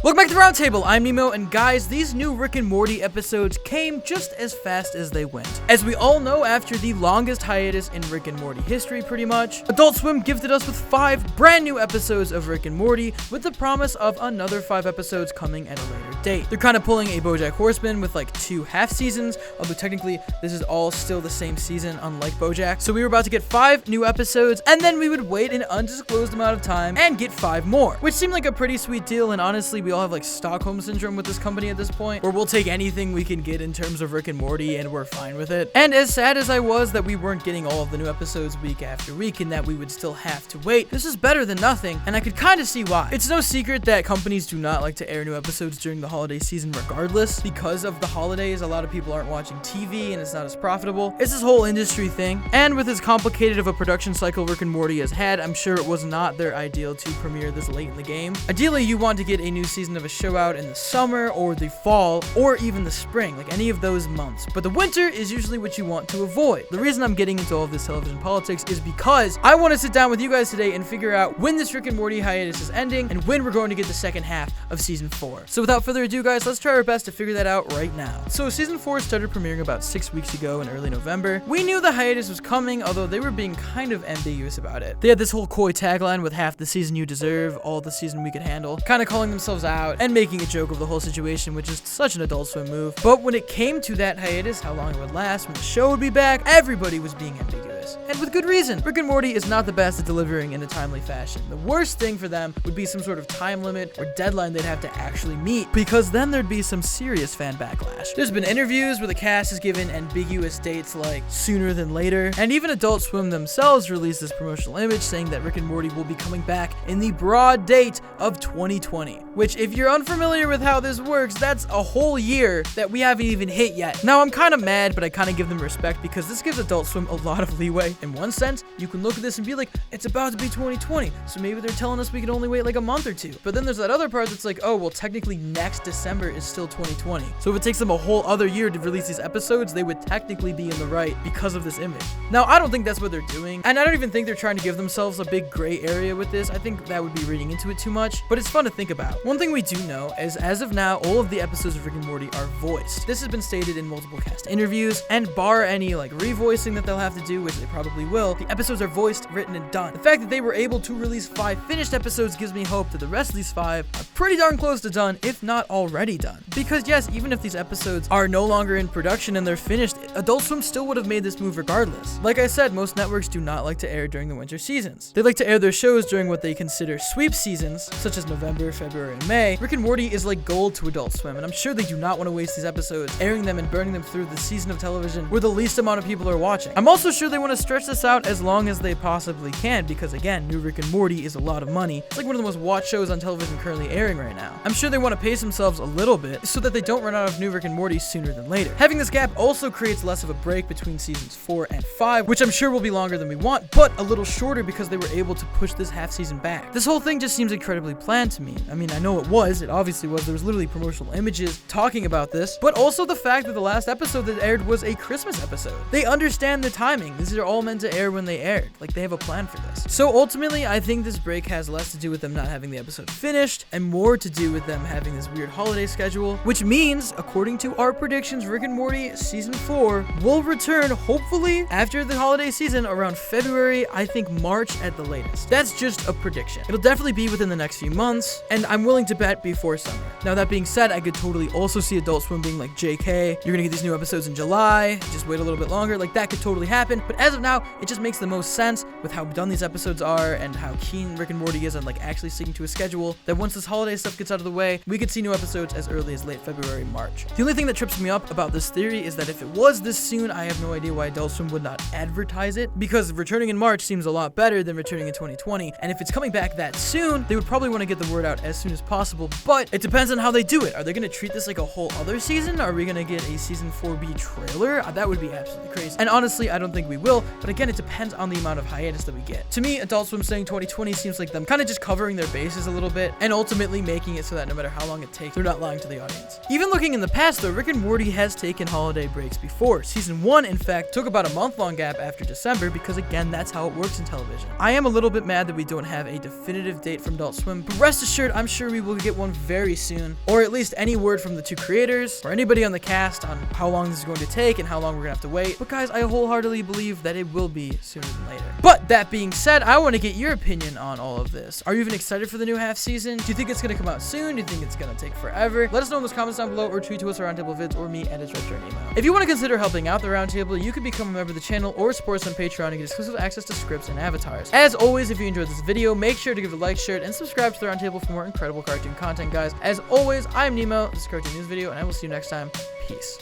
Welcome back to the Roundtable. I'm Nemo, and guys, these new Rick and Morty episodes came just as fast as they went. As we all know, after the longest hiatus in Rick and Morty history, pretty much, Adult Swim gifted us with 5 brand new episodes of Rick and Morty, with the promise of another 5 episodes coming at a later date. They're kind of pulling a BoJack Horseman with like 2 half seasons, although technically this is all still the same season, unlike BoJack. So we were about to get 5 new episodes, and then we would wait an undisclosed amount of time and get 5 more, which seemed like a pretty sweet deal. And honestly, we all have like Stockholm syndrome with this company at this point, where we'll take anything we can get in terms of Rick and Morty and we're fine with it. And as sad as I was that we weren't getting all of the new episodes week after week and that we would still have to wait, this is better than nothing, and I could kind of see why. It's no secret that companies do not like to air new episodes during the holiday season regardless. Because of the holidays, a lot of people aren't watching TV and it's not as profitable. It's this whole industry thing, and with as complicated of a production cycle Rick and Morty has had, I'm sure it was not their ideal to premiere this late in the game. Ideally, you want to get a new season of a show out in the summer or the fall or even the spring, like any of those months. But the winter is usually what you want to avoid. The reason I'm getting into all of this television politics is because I want to sit down with you guys today and figure out when this Rick and Morty hiatus is ending and when we're going to get the second half of season 4. So without further ado, guys, let's try our best to figure that out right now. So season 4 started premiering about 6 weeks ago in early November. We knew the hiatus was coming, although they were being kind of ambiguous about it. They had this whole coy tagline with half the season you deserve, all the season we could handle, kind of calling themselves out and making a joke of the whole situation, which is such an Adult Swim move. But when it came to that hiatus, how long it would last, when the show would be back, everybody was being ambiguous. And with good reason. Rick and Morty is not the best at delivering in a timely fashion. The worst thing for them would be some sort of time limit or deadline they'd have to actually meet, because then there'd be some serious fan backlash. There's been interviews where the cast has given ambiguous dates like sooner than later, and even Adult Swim themselves released this promotional image saying that Rick and Morty will be coming back in the broad date of 2020, which, if you're unfamiliar with how this works, that's a whole year that we haven't even hit yet. Now, I'm kind of mad, but I kind of give them respect because this gives Adult Swim a lot of leeway. In one sense, you can look at this and be like, it's about to be 2020, so maybe they're telling us we can only wait like a month or 2. But then there's that other part that's like, oh, well, technically next December is still 2020. So if it takes them a whole other year to release these episodes, they would technically be in the right because of this image. Now, I don't think that's what they're doing, and I don't even think they're trying to give themselves a big gray area with this. I think that would be reading into it too much, but it's fun to think about. One thing we do know is, as of now, all of the episodes of Rick and Morty are voiced. This has been stated in multiple cast interviews, and bar any like revoicing that they'll have to do, which they probably will, the episodes are voiced, written, and done. The fact that they were able to release 5 finished episodes gives me hope that the rest of these 5 are pretty darn close to done, if not already done. Because yes, even if these episodes are no longer in production and they're finished, Adult Swim still would have made this move regardless. Like I said, most networks do not like to air during the winter seasons. They like to air their shows during what they consider sweep seasons, such as November, February, and May. Rick and Morty is like gold to Adult Swim, and I'm sure they do not want to waste these episodes airing them and burning them through the season of television where the least amount of people are watching. I'm also sure they want to stretch this out as long as they possibly can, because again, new Rick and Morty is a lot of money. It's like one of the most watched shows on television currently airing right now. I'm sure they want to pace themselves a little bit so that they don't run out of new Rick and Morty sooner than later. Having this gap also creates less of a break between seasons 4 and 5, which I'm sure will be longer than we want, but a little shorter because they were able to push this half season back. This whole thing just seems incredibly planned to me. I mean, I know it obviously was. There was literally promotional images talking about this, but also the fact that the last episode that aired was a Christmas episode. They understand the timing. These are all meant to air when they aired. Like, they have a plan for this. So ultimately, I think this break has less to do with them not having the episode finished and more to do with them having this weird holiday schedule, which means, according to our predictions, Rick and Morty season 4 will return hopefully after the holiday season around February, I think March at the latest. That's just a prediction. It'll definitely be within the next few months, and I'm willing to bet before summer. Now, that being said, I could totally also see Adult Swim being like, JK, you're gonna get these new episodes in July, just wait a little bit longer. Like, that could totally happen, but as of now, it just makes the most sense with how done these episodes are and how keen Rick and Morty is on like actually sticking to a schedule, that once this holiday stuff gets out of the way, we could see new episodes as early as late February, March. The only thing that trips me up about this theory is that if it was this soon, I have no idea why Adult Swim would not advertise it, because returning in March seems a lot better than returning in 2020, and if it's coming back that soon, they would probably want to get the word out as soon as possible, but it depends on how they do it. Are they going to treat this like a whole other season? Are we going to get a season 4B trailer? That would be absolutely crazy. And honestly, I don't think we will, but again, it depends on the amount of hiatus that we get. To me, Adult Swim saying 2020 seems like them kind of just covering their bases a little bit and ultimately making it so that no matter how long it takes, they're not lying to the audience. Even looking in the past though, Rick and Morty has taken holiday breaks before. Season 1, in fact, took about a month-long gap after December because again, that's how it works in television. I am a little bit mad that we don't have a definitive date from Adult Swim, but rest assured, I'm sure we will we'll get one very soon, or at least any word from the two creators or anybody on the cast on how long this is going to take and how long we're gonna have to wait. But guys, I wholeheartedly believe that it will be sooner than later. But that being said, I want to get your opinion on all of this. Are you even excited for the new half season? Do you think it's gonna come out soon? Do you think it's gonna take forever? Let us know in those comments down below, or tweet to us at Roundtable Vids or me at @RedJourney. If you want to consider helping out the Roundtable, you can become a member of the channel or support us on Patreon and get exclusive access to scripts and avatars. As always, if you enjoyed this video, make sure to give it a like, share it, and subscribe to the Roundtable for more incredible cartoon content, guys. As always, I'm Nemo. This is a Cartoon News video, and I will see you next time. Peace.